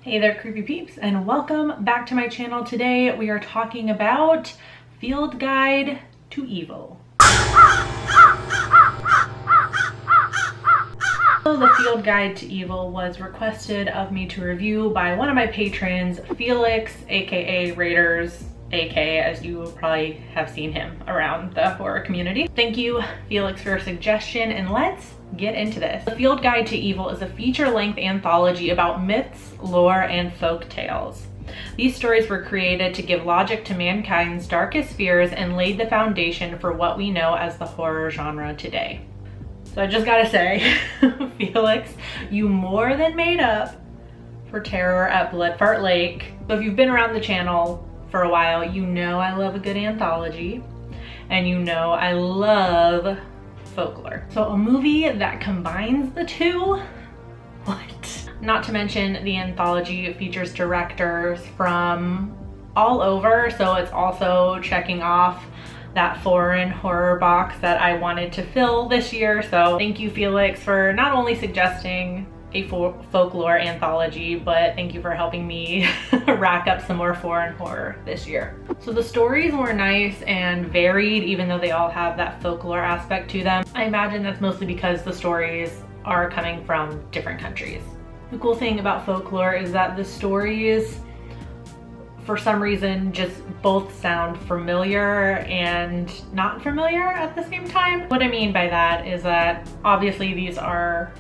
Hey there, creepy peeps, and welcome back to my channel. Today we are talking about Field Guide to Evil. The Field Guide to Evil was requested of me to review by one of my patrons, Felix, aka Raiders, aka as you probably have seen him around the horror community. Thank you, Felix, for your suggestion, and let's get into this. The Field Guide to Evil is a feature-length anthology about myths, lore, and folk tales. These stories were created to give logic to mankind's darkest fears and laid the foundation for what we know as the horror genre today. So I just gotta say, Felix, you more than made up for terror at Bloodfart Lake. So if you've been around the channel for a while, you know I love a good anthology, and you know I love folklore. So a movie that combines the two? What? Not to mention the anthology features directors from all over, so it's also checking off that foreign horror box that I wanted to fill this year. So thank you, Felix, for not only suggesting a folklore anthology, but thank you for helping me rack up some more foreign horror this year. So the stories were nice and varied, even though they all have that folklore aspect to them. I imagine that's mostly because the stories are coming from different countries. The cool thing about folklore is that the stories, for some reason, just both sound familiar and not familiar at the same time. What I mean by that is that obviously these are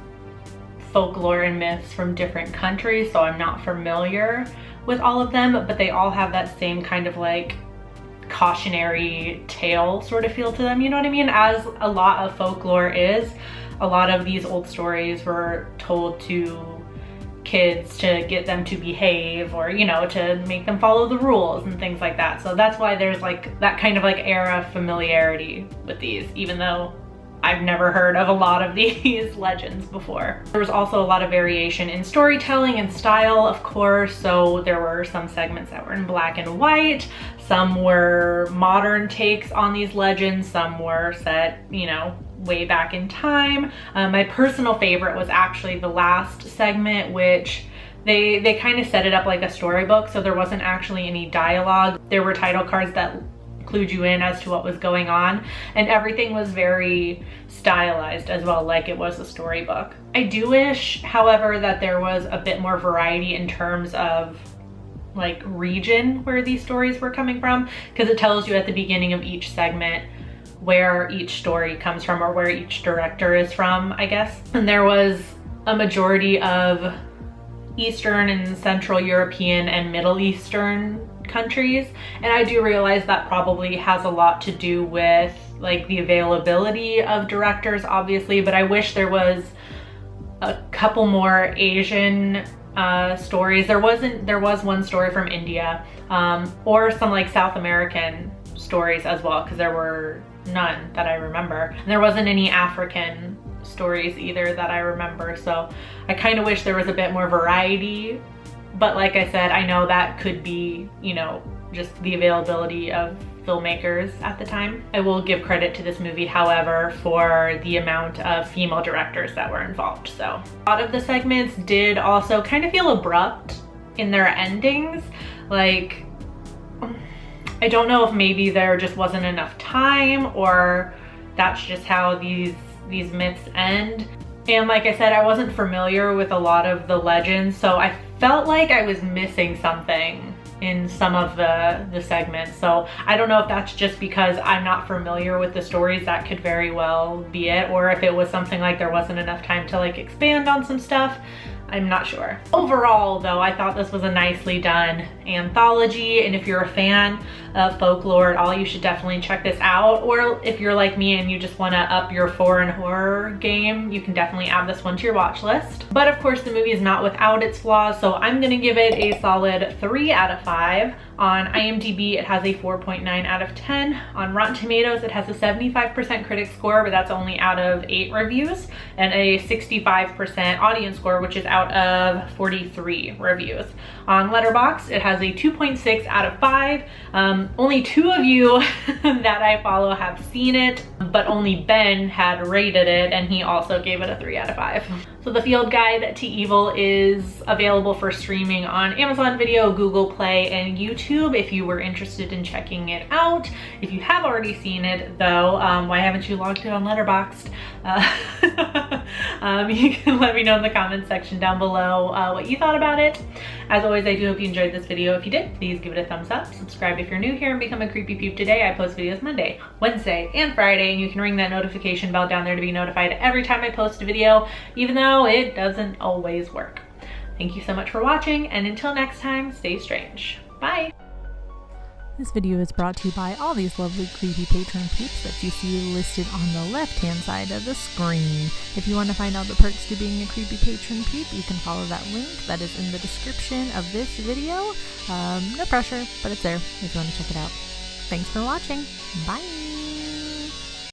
folklore and myths from different countries, so I'm not familiar with all of them, but they all have that same kind of like cautionary tale sort of feel to them, you know what I mean? As a lot of folklore is, a lot of these old stories were told to kids to get them to behave, or you know, to make them follow the rules and things like that. So that's why there's like that kind of like air of familiarity with these, even though I've never heard of a lot of these legends before. There was also a lot of variation in storytelling and style, of course. So there were some segments that were in black and white, some were modern takes on these legends, some were set, you know, way back in time. My personal favorite was actually the last segment, which they kind of set it up like a storybook, so there wasn't actually any dialogue. There were title cards that clued you in as to what was going on, and everything was very stylized as well, like it was a storybook. I do wish, however, that there was a bit more variety in terms of like region where these stories were coming from, because it tells you at the beginning of each segment where each story comes from, or where each director is from, I guess. And there was a majority of Eastern and Central European and Middle Eastern countries, and I do realize that probably has a lot to do with like the availability of directors, obviously, but I wish there was a couple more Asian stories. There was one story from India, or some like South American stories as well, because there were none that I remember. And there wasn't any African stories either that I remember, so I kind of wish there was a bit more variety. But like I said, I know that could be, you know, just the availability of filmmakers at the time. I will give credit to this movie, however, for the amount of female directors that were involved. So a lot of the segments did also kind of feel abrupt in their endings. Like, I don't know if maybe there just wasn't enough time, or that's just how these myths end. And like I said, I wasn't familiar with a lot of the legends, so I felt like I was missing something in some of the segments. So I don't know if that's just because I'm not familiar with the stories. That could very well be it, or if it was something like there wasn't enough time to like expand on some stuff. I'm not sure. Overall though, I thought this was a nicely done anthology, and if you're a fan of folklore at all, you should definitely check this out. Or if you're like me and you just want to up your foreign horror game, you can definitely add this one to your watch list. But of course the movie is not without its flaws, so I'm gonna give it a solid 3 out of 5. On IMDb, it has a 4.9 out of 10. On Rotten Tomatoes, it has a 75% critic score, but that's only out of 8 reviews, and a 65% audience score, which is out out of 43 reviews. On Letterboxd, it has a 2.6 out of 5. Only 2 of you that I follow have seen it, but only Ben had rated it, and he also gave it a 3 out of 5. So the Field Guide to Evil is available for streaming on Amazon Video, Google Play, and YouTube if you were interested in checking it out. If you have already seen it though, why haven't you logged it on Letterboxd? You can let me know in the comments section down below what you thought about it. As always, I do hope you enjoyed this video. If you did, please give it a thumbs up, subscribe if you're new here, and become a Creepy Peep today. I post videos Monday, Wednesday, and Friday, and you can ring that notification bell down there to be notified every time I post a video, even though it doesn't always work. Thank you so much for watching, and until next time, stay strange. Bye! This video is brought to you by all these lovely creepy patron peeps that you see listed on the left-hand side of the screen. If you want to find out the perks to being a creepy patron peep, you can follow that link that is in the description of this video. No pressure, but it's there if you want to check it out. Thanks for watching. Bye!